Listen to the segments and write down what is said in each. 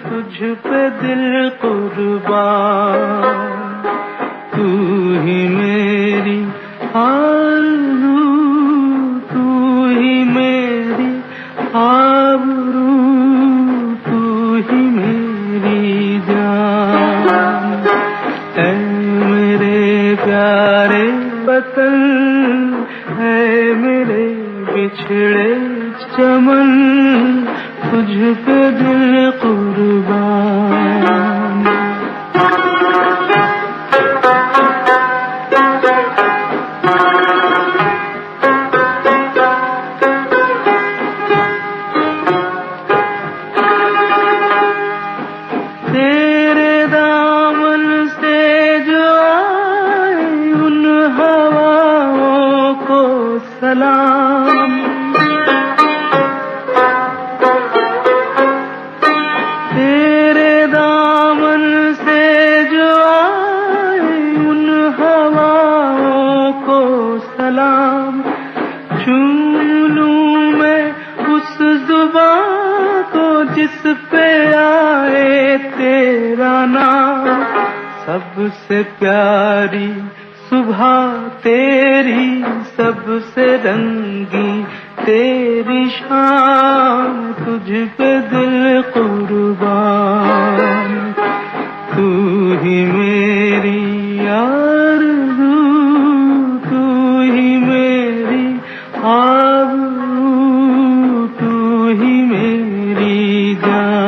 तुझ पे दिल कुर्बान। तू ही मेरी आरज़ू, तू ही मेरी आबरू, तू ही मेरी जान। ऐ मेरे प्यारे वतन, है मेरे बिछड़े चमन, तुझ पे दिल कुर्बान। तेरे दामन से जो आए उन हवाओं को सलाम। तेरे दामन से जो आए उन हवाओं को सलाम। चूम लूं मैं उस जुबां को जिस पे आए तेरा नाम। सबसे प्यारी सुबह तेरी, सबसे रंगी तेरी शाम, तुझ पे दिल कुर्बान। तू ही मेरी आरज़ू, तू ही मेरी आबरू, तू ही मेरी जान।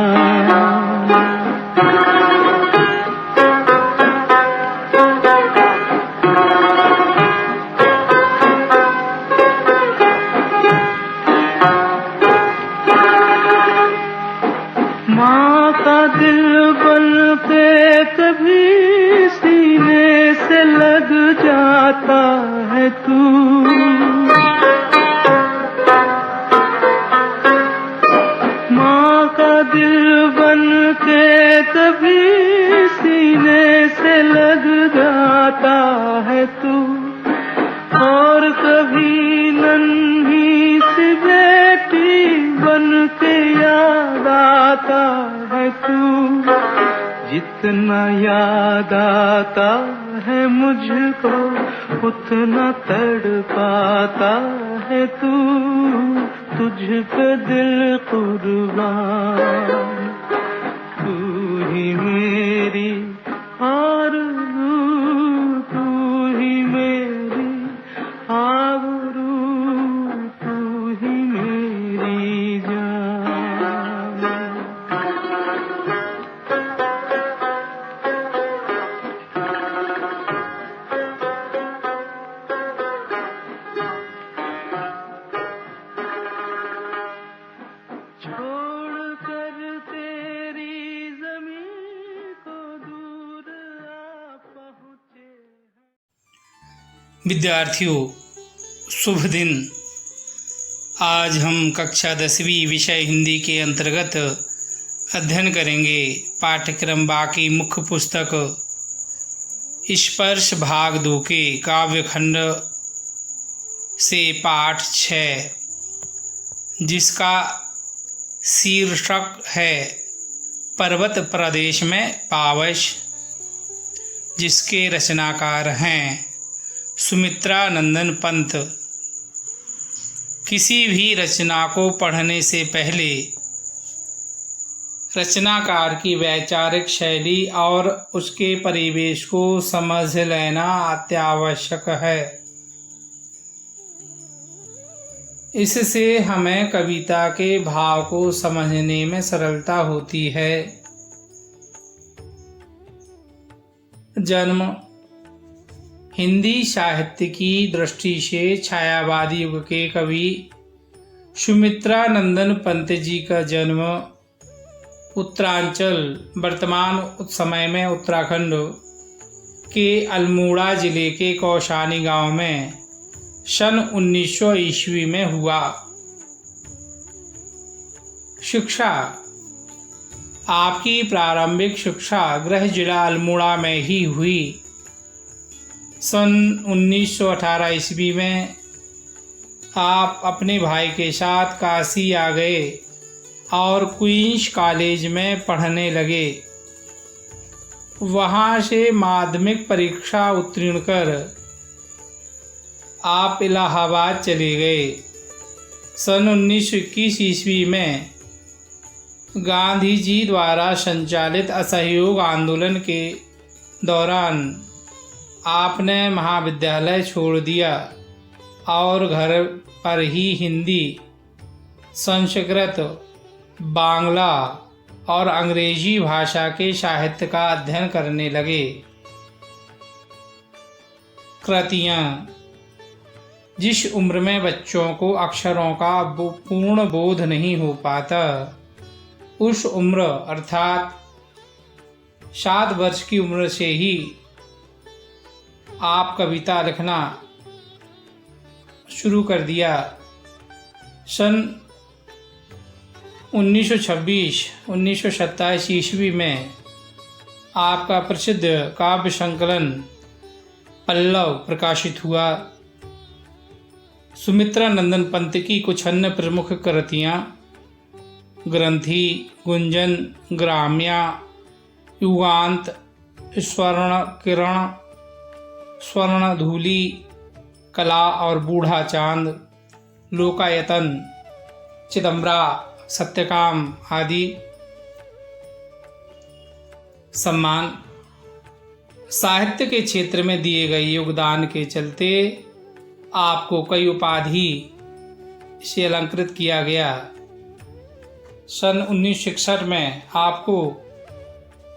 माँ का दिल बन के कभी सीने से लग जाता है तू। माँ का दिल बन के कभी सीने से लग जाता है तू। और कभी नन्ही सी बेटी बन के याद आता है तू। जितना याद आता है मुझको उतना तड़पाता है तू। तुझ पे दिल कुर्बान। तू ही मेरी आरज़ू, तू ही मेरी आबरू, तू ही मेरी जान। छोड़ कर तेरी ज़मीं को दूर आ पहुँचे। विद्यार्थियों, शुभ दिन। आज हम कक्षा 10वीं विषय हिंदी के अंतर्गत अध्ययन करेंगे पाठ्यक्रम बाकी मुख्य पुस्तक स्पर्श भाग 2 के काव्यखंड से पाठ 6, जिसका शीर्षक है पर्वत प्रदेश में पावश, जिसके रचनाकार हैं सुमित्रा नंदन पंत। किसी भी रचना को पढ़ने से पहले रचनाकार की वैचारिक शैली और उसके परिवेश को समझ लेना अत्यावश्यक है। इससे हमें कविता के भाव को समझने में सरलता होती है। जन्म हिंदी साहित्य की दृष्टि से छायावादी युग के कवि सुमित्रा नंदन पंत जी का जन्म उत्तरांचल, वर्तमान समय में उत्तराखंड के अल्मोड़ा जिले के कौशानी गांव में सन 1900 ईस्वी में हुआ। शिक्षा। आपकी प्रारंभिक शिक्षा गृह जिला अल्मोड़ा में ही हुई। सन 1918 ईस्वी में आप अपने भाई के साथ काशी आ गए और क्वींस कॉलेज में पढ़ने लगे। वहाँ से माध्यमिक परीक्षा उत्तीर्ण कर आप इलाहाबाद चले गए। सन 1921 ईस्वी में गांधी जी द्वारा संचालित असहयोग आंदोलन के दौरान आपने महाविद्यालय छोड़ दिया और घर पर ही हिंदी, संस्कृत, बांग्ला और अंग्रेजी भाषा के साहित्य का अध्ययन करने लगे। कृतियाँ। जिस उम्र में बच्चों को अक्षरों का पूर्ण बोध नहीं हो पाता, उस उम्र अर्थात 7 वर्ष की उम्र से ही आप कविता लिखना शुरू कर दिया। सन 1926-1927 ईस्वी में आपका प्रसिद्ध काव्य संकलन पल्लव प्रकाशित हुआ। सुमित्रा नंदन पंत की कुछ अन्य प्रमुख कृतियाँ ग्रंथि, गुंजन, ग्राम्या, युगांत, स्वर्ण किरण, स्वर्णधूलि, कला और बूढ़ा चांद, लोकायतन, चिदम्बरा, सत्यकाम आदि। सम्मान। साहित्य के क्षेत्र में दिए गए योगदान के चलते आपको कई उपाधि से अलंकृत किया गया। सन 1961 में आपको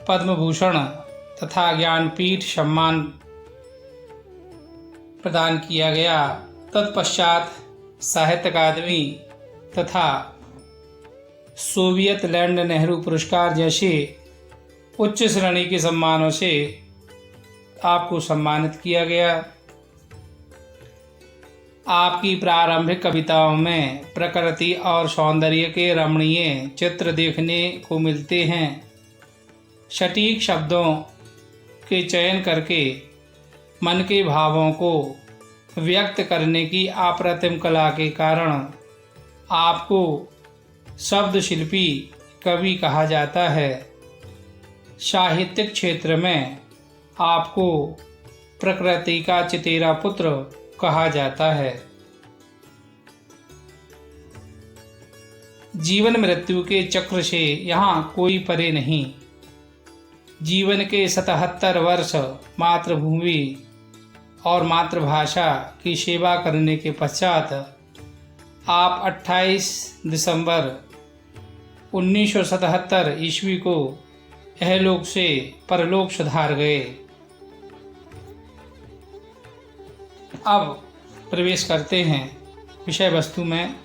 पद्म भूषण तथा ज्ञानपीठ सम्मान प्रदान किया गया। तत्पश्चात साहित्य अकादमी तथा सोवियत लैंड नेहरू पुरस्कार जैसे उच्च श्रेणी के सम्मानों से आपको सम्मानित किया गया। आपकी प्रारंभिक कविताओं में प्रकृति और सौंदर्य के रमणीय चित्र देखने को मिलते हैं। सटीक शब्दों के चयन करके मन के भावों को व्यक्त करने की अप्रतिम कला के कारण आपको शब्द शिल्पी कवि कहा जाता है। साहित्यिक क्षेत्र में आपको प्रकृति का चितेरा पुत्र कहा जाता है। जीवन मृत्यु के चक्र से यहाँ कोई परे नहीं। जीवन के 77 वर्ष मातृभूमि और मातृभाषा की सेवा करने के पश्चात आप 28 दिसंबर 1977 ईस्वी को इहलोक से परलोक सुधार गए। अब प्रवेश करते हैं विषय वस्तु में।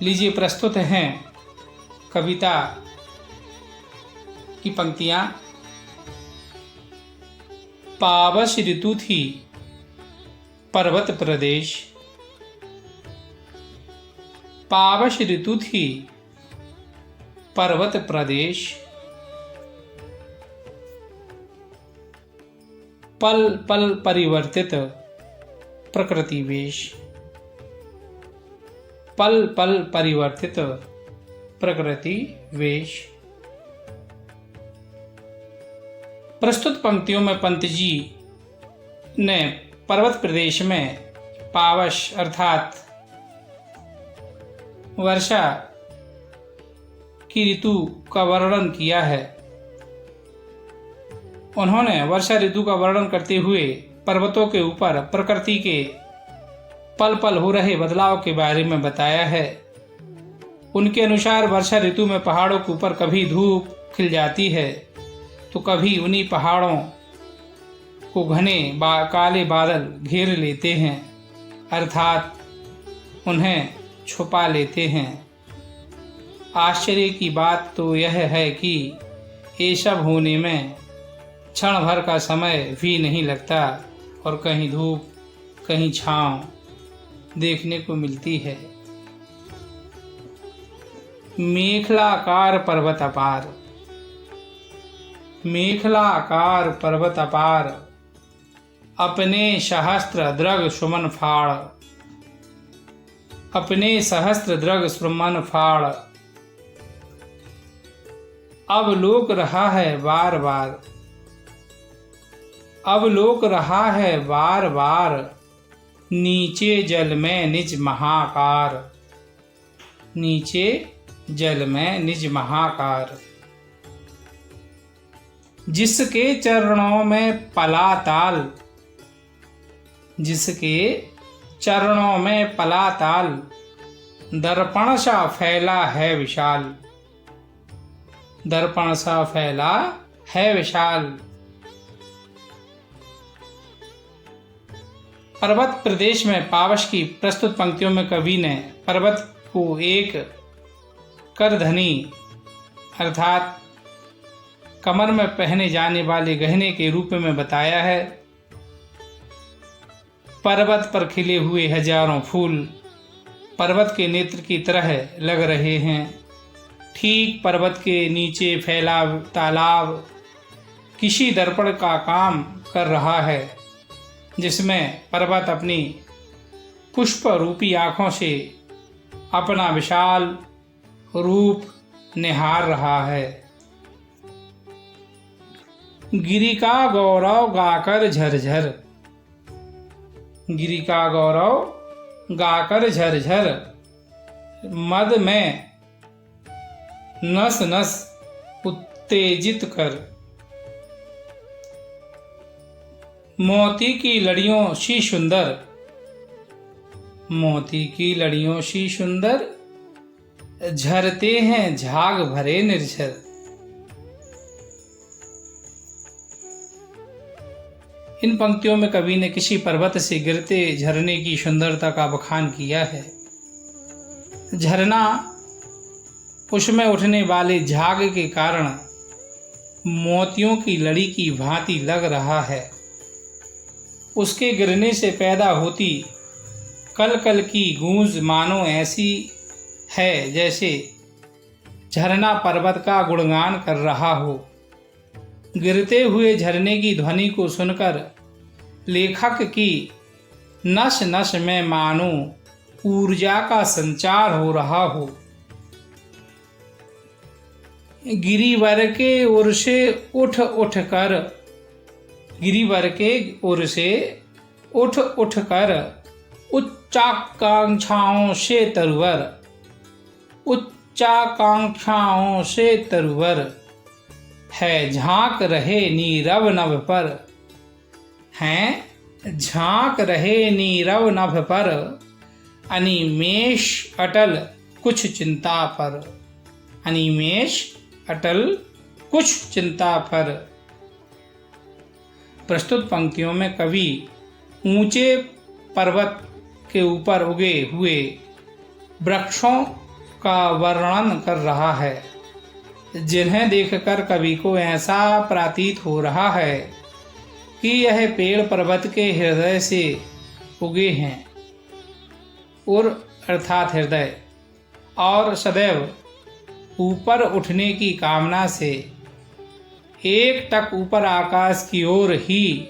लीजिए प्रस्तुत हैं कविता की पंक्तियाँ। पावस ऋतु थी पर्वत प्रदेश, पावस ऋतु थी पर्वत प्रदेश, पल पल परिवर्तित प्रकृति वेश, पल पल परिवर्तित प्रकृति वेश। प्रस्तुत पंक्तियों में पंत जी ने पर्वत प्रदेश में पावस अर्थात वर्षा की ऋतु का वर्णन किया है। उन्होंने वर्षा ऋतु का वर्णन करते हुए पर्वतों के ऊपर प्रकृति के पल पल हो रहे बदलाव के बारे में बताया है। उनके अनुसार वर्षा ऋतु में पहाड़ों के ऊपर कभी धूप खिल जाती है तो कभी उन्हीं पहाड़ों को घने काले बादल घेर लेते हैं, अर्थात उन्हें छुपा लेते हैं। आश्चर्य की बात तो यह है कि ये सब होने में क्षण भर का समय भी नहीं लगता और कहीं धूप कहीं छांव देखने को मिलती है। मेखलाकार पर्वत अपार, मेखलाकार पर्वत अपार, अपने सहस्त्र द्रग सुमन फाड़, अपने सहस्त्र दृग सुमन फाड़। अब लोक रहा है बार बार, अब लोक रहा है बार बार, नीचे जल में निज महाकार, नीचे जल में निज महाकार। जिसके चरणों में पला ताल, जिसके चरणों में पला ताल, दर्पण सा फैला है विशाल, दर्पण सा फैला है विशाल। पर्वत प्रदेश में पावश की प्रस्तुत पंक्तियों में कवि ने पर्वत को एक करधनी अर्थात कमर में पहने जाने वाले गहने के रूप में बताया है। पर्वत पर खिले हुए हजारों फूल पर्वत के नेत्र की तरह लग रहे हैं। ठीक पर्वत के नीचे फैला तालाब किसी दर्पण का काम कर रहा है, जिसमें पर्वत अपनी पुष्प रूपी आँखों से अपना विशाल रूप निहार रहा है। गिरि का गौरव गाकर झरझर, गिरि का गौरव गाकर झरझर, मद में नस नस उत्तेजित कर। मोती की लड़ियों सी सुंदर, मोती की लड़ियों सी सुंदर, झरते हैं झाग भरे निर्झर। इन पंक्तियों में कवि ने किसी पर्वत से गिरते झरने की सुंदरता का बखान किया है। झरना उसमें उठने वाले झाग के कारण मोतियों की लड़ी की भांति लग रहा है। उसके गिरने से पैदा होती कल कल की गूंज मानो ऐसी है जैसे झरना पर्वत का गुणगान कर रहा हो। गिरते हुए झरने की ध्वनि को सुनकर लेखक की नस नस में मानो ऊर्जा का संचार हो रहा हो। गिरिवर के ओर से उठ उठ कर, गिरिवर के ओर से उठ उठ कर, उच्चाकांक्षाओं से तरवर, उच्चाकांक्षाओं से तरवर, है झांक रहे नीरव नभ पर, हैं झांक रहे नीरव नभ पर, अनिमेष अटल कुछ चिंता पर, अनिमेष अटल कुछ चिंता पर। प्रस्तुत पंक्तियों में कवि ऊंचे पर्वत के ऊपर उगे हुए वृक्षों का वर्णन कर रहा है, जिन्हें देखकर कवि को ऐसा प्रतीत हो रहा है कि यह पेड़ पर्वत के हृदय से उगे हैं, और अर्थात हृदय, और सदैव ऊपर उठने की कामना से एक टक ऊपर आकाश की ओर ही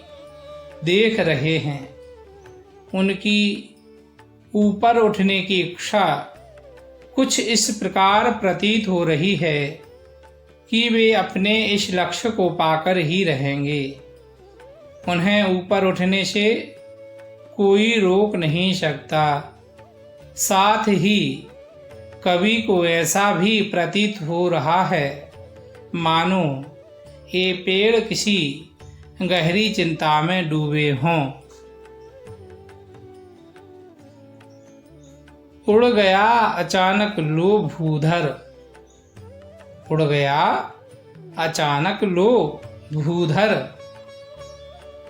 देख रहे हैं। उनकी ऊपर उठने की इच्छा कुछ इस प्रकार प्रतीत हो रही है कि वे अपने इस लक्ष्य को पाकर ही रहेंगे। उन्हें ऊपर उठने से कोई रोक नहीं सकता। साथ ही कवि को ऐसा भी प्रतीत हो रहा है मानो ये पेड़ किसी गहरी चिंता में डूबे हों। उड़ गया अचानक लो भूधर, उड़ गया अचानक लो भूधर,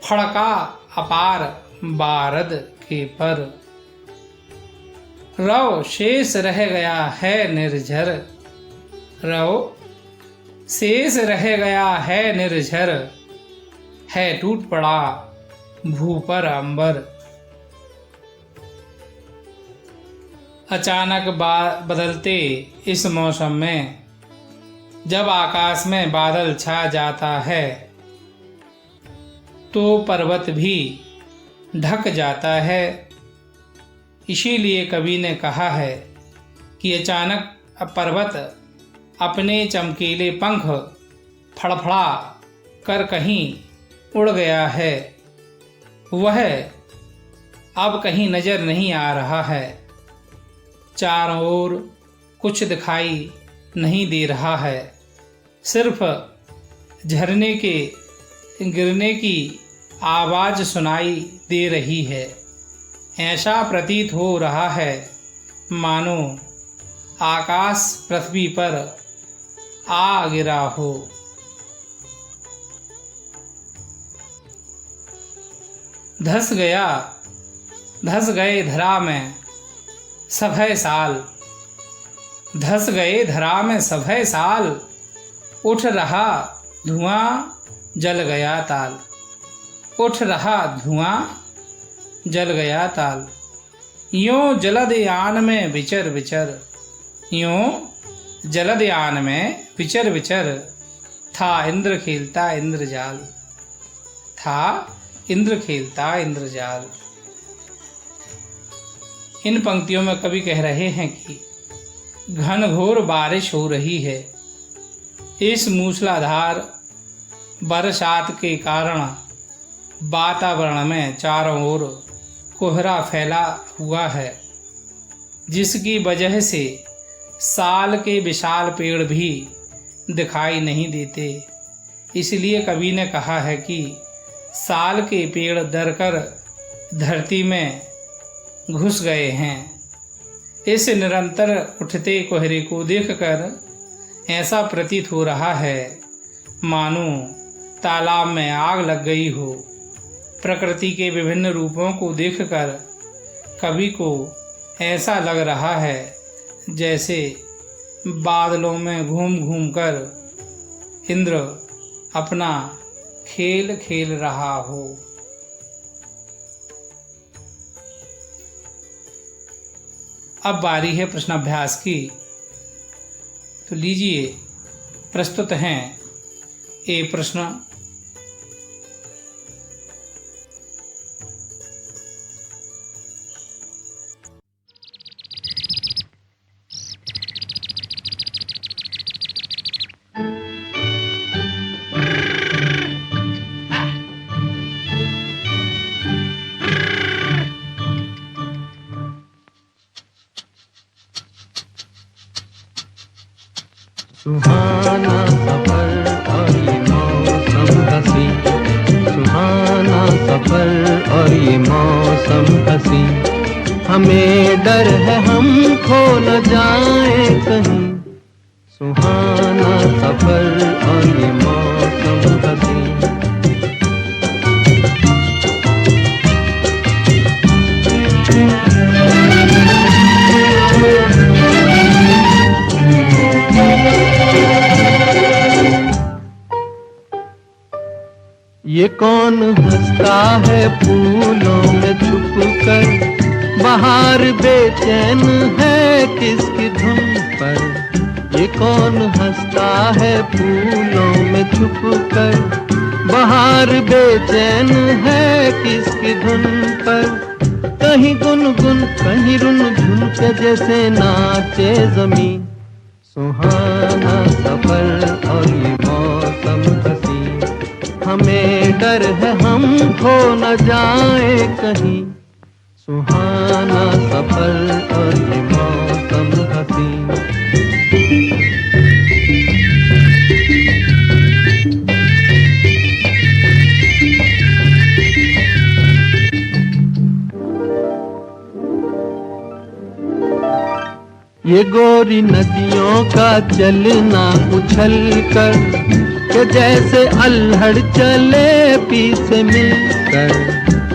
फड़का अपार बारद के पर, रव शेष रह गया है निर्झर, रव शेष रह गया है निर्झर, है टूट पड़ा भू पर अंबर। अचानक बदलते इस मौसम में जब आकाश में बादल छा जाता है तो पर्वत भी ढक जाता है। इसीलिए कवि ने कहा है कि अचानक पर्वत अपने चमकीले पंख फड़फड़ा कर कहीं उड़ गया है। वह अब कहीं नजर नहीं आ रहा है। चारों ओर कुछ दिखाई नहीं दे रहा है। सिर्फ झरने के गिरने की आवाज सुनाई दे रही है। ऐसा प्रतीत हो रहा है मानो आकाश पृथ्वी पर आ गिरा हो। धस गए धरा में सभय साल, धस गए धरा में सभय साल, उठ रहा धुआं जल गया ताल, उठ रहा धुआं जल गया ताल। यूं जलदयान में विचर विचर, यूं जलदयान में विचर विचर, था इंद्र खेलता इंद्रजाल, था इंद्र खेलता इंद्रजाल। इन पंक्तियों में कवि कह रहे हैं कि घनघोर बारिश हो रही है। इस मूसलाधार बरसात के कारण वातावरण में चारों ओर कोहरा फैला हुआ है, जिसकी वजह से साल के विशाल पेड़ भी दिखाई नहीं देते। इसलिए कवि ने कहा है कि साल के पेड़ दरकर धरती में घुस गए हैं। इस निरंतर उठते कोहरे को देखकर ऐसा प्रतीत हो रहा है मानो तालाब में आग लग गई हो। प्रकृति के विभिन्न रूपों को देखकर कवि को ऐसा लग रहा है जैसे बादलों में घूम घूम कर इंद्र अपना खेल खेल रहा हो। अब बारी है प्रश्नाभ्यास की, तो लीजिए प्रस्तुत हैं ये प्रश्न। सुहाना सफर और ये मौसम हसी, सुहाना सफर और ये मौसम हसी, हमें डर है हम खो न जाए कहीं। सुहाना सफर और ये मौसम हसी। ये कौन हंसता है फूलों में छुपकर, बाहर बेचैन है किसकी धुन पर। ये कौन हंसता है फूलों में छुपकर, बाहर बेचैन है किसकी धुन पर। कहीं गुनगुन कहीं रुनझुन के जैसे नाचे जमीन। सुहाना सफर और ये मौसम हसी, हमें डर है हम खो न जाए कहीं। सुहाना सफर और ये मौसम हसी। ये गोरी नदियों का चलना उछल कर, के जैसे अल्हड़ चले पी से मिलकर।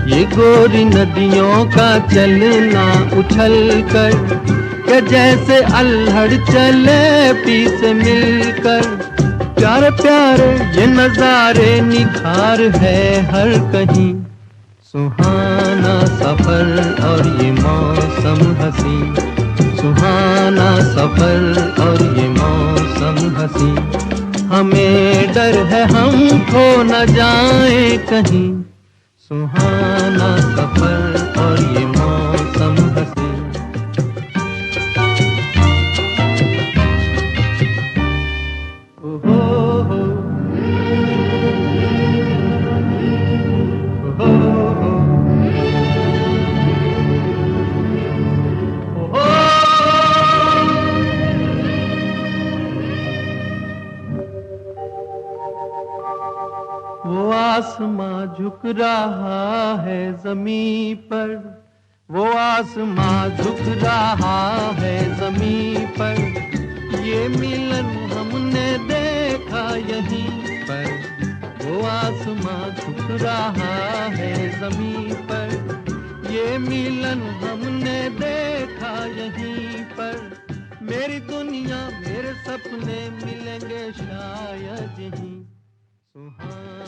ये गोरी नदियों का चलना उछल कर, के जैसे अल्हड़ चले पी से मिलकर। प्यारे प्यारे ये नजारे निखार है हर कहीं। सुहाना सफर और ये मौसम हसी, सुहाना सफर और ये मौसम हसी, हमें डर है हम खो न जाए कहीं। सुहाना सफर और ये मौसम हसी। वो आसमां झुक रहा है ज़मीं पर, वो आसमां झुक रहा है ज़मीं पर, ये मिलन हमने देखा यहीं पर। वो आसमां झुक रहा है ज़मीं पर, ये मिलन हमने देखा यहीं पर। मेरी दुनिया मेरे सपने मिलेंगे शायद यहीं सुहाना।